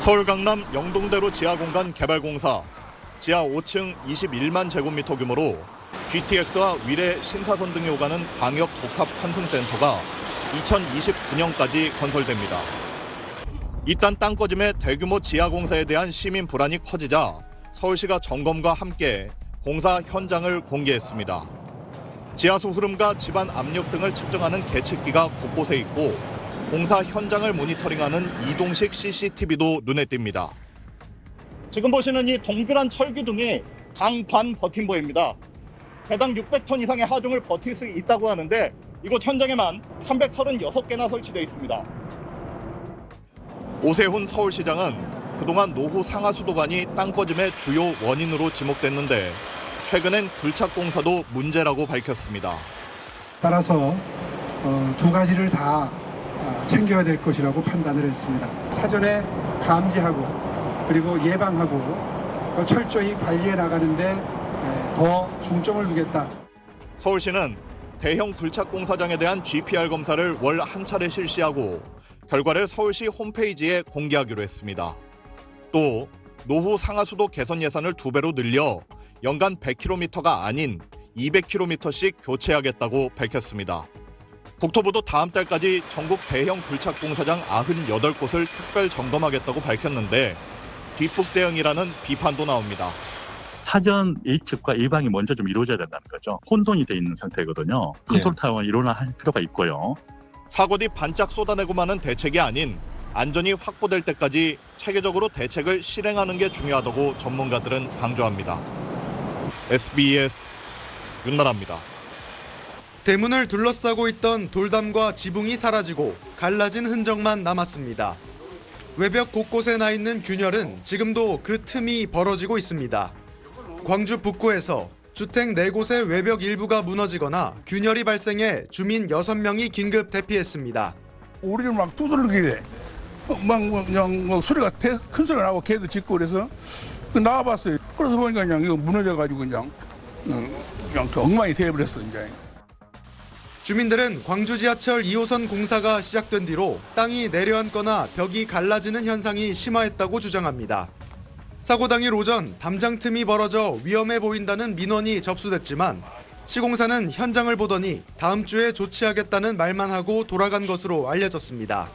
서울 강남 영동대로 지하공간 개발공사 지하 5층 21만 제곱미터 규모로 GTX와 위례 신사선 등이 오가는 광역복합환승센터가 2029년까지 건설됩니다. 이딴 땅꺼짐의 대규모 지하공사에 대한 시민 불안이 커지자 서울시가 점검과 함께 공사 현장을 공개했습니다. 지하수 흐름과 집안 압력 등을 측정하는 계측기가 곳곳에 있고 공사 현장을 모니터링하는 이동식 CCTV도 눈에 띕니다. 지금 보시는 이 동그란 철기둥이 강반 버팀부입니다. 대당 600톤 이상의 하중을 버틸 수 있다고 하는데 이곳 현장에만 336개나 설치되어 있습니다. 오세훈 서울시장은 그동안 노후 상하수도관이 땅꺼짐의 주요 원인으로 지목됐는데 최근엔 굴착공사도 문제라고 밝혔습니다. 따라서 두 가지를 다 챙겨야 될 것이라고 판단을 했습니다. 사전에 감지하고 그리고 예방하고 철저히 관리해 나가는데 더 중점을 두겠다. 서울시는 대형 굴착 공사장에 대한 GPR 검사를 월 한 차례 실시하고 결과를 서울시 홈페이지에 공개하기로 했습니다. 또 노후 상하수도 개선 예산을 2배로 늘려 연간 100km가 아닌 200km씩 교체하겠다고 밝혔습니다. 국토부도 다음 달까지 전국 대형 굴착 공사장 98곳을 특별 점검하겠다고 밝혔는데 뒷북 대응이라는 비판도 나옵니다. 사전 예측과 예방이 먼저 좀 이루어져야 된다는 거죠. 혼돈이 돼 있는 상태거든요. 컨트롤 타워가 일어날 필요가 있고요. 사고 뒤 반짝 쏟아내고 마는 대책이 아닌 안전이 확보될 때까지 체계적으로 대책을 실행하는 게 중요하다고 전문가들은 강조합니다. SBS 윤나라입니다. 대문을 둘러싸고 있던 돌담과 지붕이 사라지고 갈라진 흔적만 남았습니다. 외벽 곳곳에 나 있는 균열은 지금도 그 틈이 벌어지고 있습니다. 광주 북구에서 주택 4곳의 외벽 일부가 무너지거나 균열이 발생해 주민 6명이 긴급 대피했습니다. 우리는 막 두드러기래. 그냥 소리가 큰 소리가 나고 개도 짖고 그래서 나와봤어요. 그래서 보니까 그냥 이거 무너져가지고 그냥 엉망이 되어버렸어 이제. 주민들은 광주 지하철 2호선 공사가 시작된 뒤로 땅이 내려앉거나 벽이 갈라지는 현상이 심화했다고 주장합니다. 사고 당일 오전 담장 틈이 벌어져 위험해 보인다는 민원이 접수됐지만 시공사는 현장을 보더니 다음 주에 조치하겠다는 말만 하고 돌아간 것으로 알려졌습니다.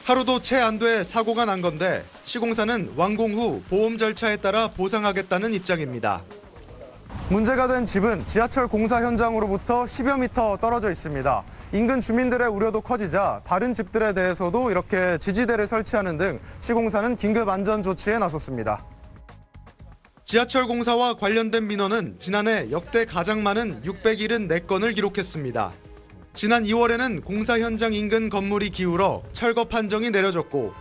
하루도 채 안 돼 사고가 난 건데 시공사는 완공 후 보험 절차에 따라 보상하겠다는 입장입니다. 문제가 된 집은 지하철 공사 현장으로부터 10여 미터 떨어져 있습니다. 인근 주민들의 우려도 커지자 다른 집들에 대해서도 이렇게 지지대를 설치하는 등 시공사는 긴급 안전 조치에 나섰습니다. 지하철 공사와 관련된 민원은 지난해 역대 가장 많은 674건을 기록했습니다. 지난 2월에는 공사 현장 인근 건물이 기울어 철거 판정이 내려졌고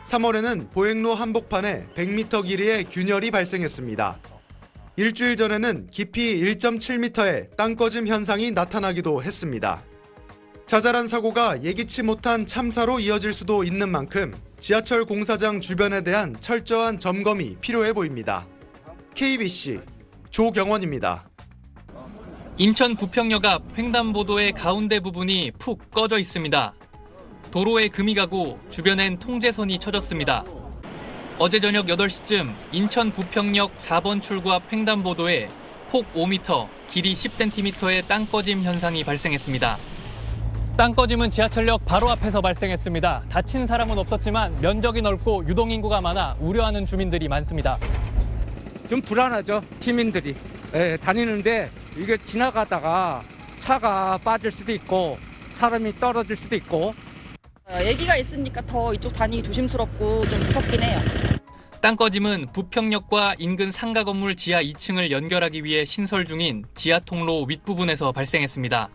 3월에는 보행로 한복판에 100m 길이의 균열이 발생했습니다. 일주일 전에는 깊이 1.7m의 땅꺼짐 현상이 나타나기도 했습니다. 자잘한 사고가 예기치 못한 참사로 이어질 수도 있는 만큼 지하철 공사장 주변에 대한 철저한 점검이 필요해 보입니다. KBC 조경원입니다. 인천 부평역 앞 횡단보도의 가운데 부분이 푹 꺼져 있습니다. 도로에 금이 가고 주변엔 통제선이 쳐졌습니다. 어제 저녁 8시쯤 인천 부평역 4번 출구 앞 횡단보도에 폭 5m, 길이 10cm의 땅꺼짐 현상이 발생했습니다. 땅꺼짐은 지하철역 바로 앞에서 발생했습니다. 다친 사람은 없었지만 면적이 넓고 유동인구가 많아 우려하는 주민들이 많습니다. 좀 불안하죠. 시민들이 다니는데 이게 지나가다가 차가 빠질 수도 있고 사람이 떨어질 수도 있고. 애기가 있으니까 더 이쪽 다니기 조심스럽고 좀 무섭긴 해요. 땅꺼짐은 부평역과 인근 상가 건물 지하 2층을 연결하기 위해 신설 중인 지하 통로 윗부분에서 발생했습니다.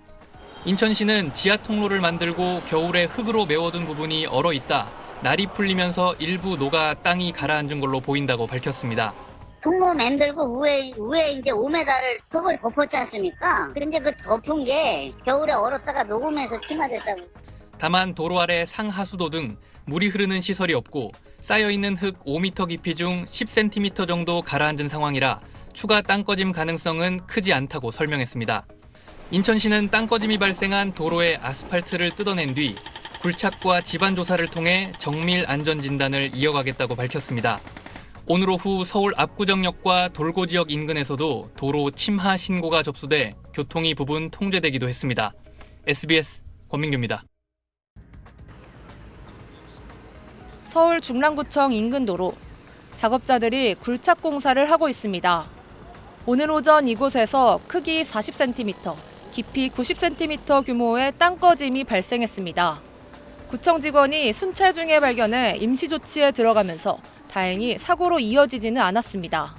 인천시는 지하 통로를 만들고 겨울에 흙으로 메워둔 부분이 얼어 있다. 날이 풀리면서 일부 녹아 땅이 가라앉은 걸로 보인다고 밝혔습니다. 통로 만들고 위에 이제 5m를 흙을 덮었지 않습니까? 근데 그 덮은 게 겨울에 얼었다가 녹으면서 침하됐다고. 다만 도로 아래 상하수도 등 물이 흐르는 시설이 없고 쌓여있는 흙 5m 깊이 중 10cm 정도 가라앉은 상황이라 추가 땅꺼짐 가능성은 크지 않다고 설명했습니다. 인천시는 땅꺼짐이 발생한 도로의 아스팔트를 뜯어낸 뒤 굴착과 집안 조사를 통해 정밀 안전 진단을 이어가겠다고 밝혔습니다. 오늘 오후 서울 압구정역과 돌고 지역 인근에서도 도로 침하 신고가 접수돼 교통이 부분 통제되기도 했습니다. SBS 권민규입니다. 서울 중랑구청 인근 도로. 작업자들이 굴착 공사를 하고 있습니다. 오늘 오전 이곳에서 크기 40cm, 깊이 90cm 규모의 땅 꺼짐이 발생했습니다. 구청 직원이 순찰 중에 발견해 임시 조치에 들어가면서 다행히 사고로 이어지지는 않았습니다.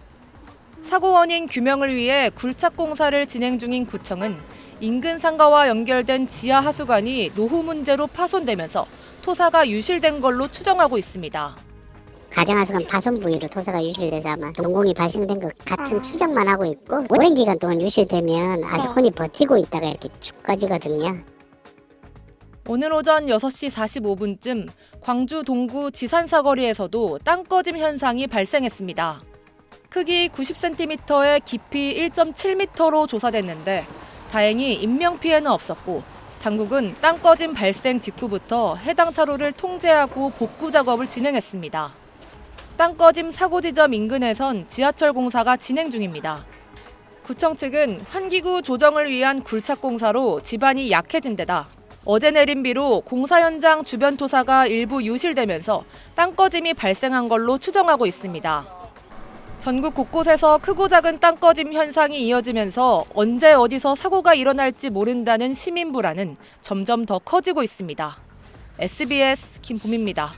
사고 원인 규명을 위해 굴착 공사를 진행 중인 구청은 인근 상가와 연결된 지하 하수관이 노후 문제로 파손되면서 토사가 유실된 걸로 추정하고 있습니다. 가정하수관 파손 부위로 토사가 유실돼서 아마 동공이 발생된 것 같은 추정만 하고 있고, 오랜 기간 동안 유실되면 아스콘이 버티고 있다가 이렇게 쭉 꺼지거든요. 오늘 오전 6시 45분쯤 광주 동구 지산사거리에서도 땅 꺼짐 현상이 발생했습니다. 크기 90cm에 깊이 1.7m로 조사됐는데 다행히 인명피해는 없었고, 당국은 땅 꺼짐 발생 직후부터 해당 차로를 통제하고 복구 작업을 진행했습니다. 땅 꺼짐 사고 지점 인근에선 지하철 공사가 진행 중입니다. 구청 측은 환기구 조정을 위한 굴착 공사로 집안이 약해진 데다 어제 내린 비로 공사 현장 주변 토사가 일부 유실되면서 땅 꺼짐이 발생한 걸로 추정하고 있습니다. 전국 곳곳에서 크고 작은 땅 꺼짐 현상이 이어지면서 언제 어디서 사고가 일어날지 모른다는 시민 불안은 점점 더 커지고 있습니다. SBS 김봄입니다.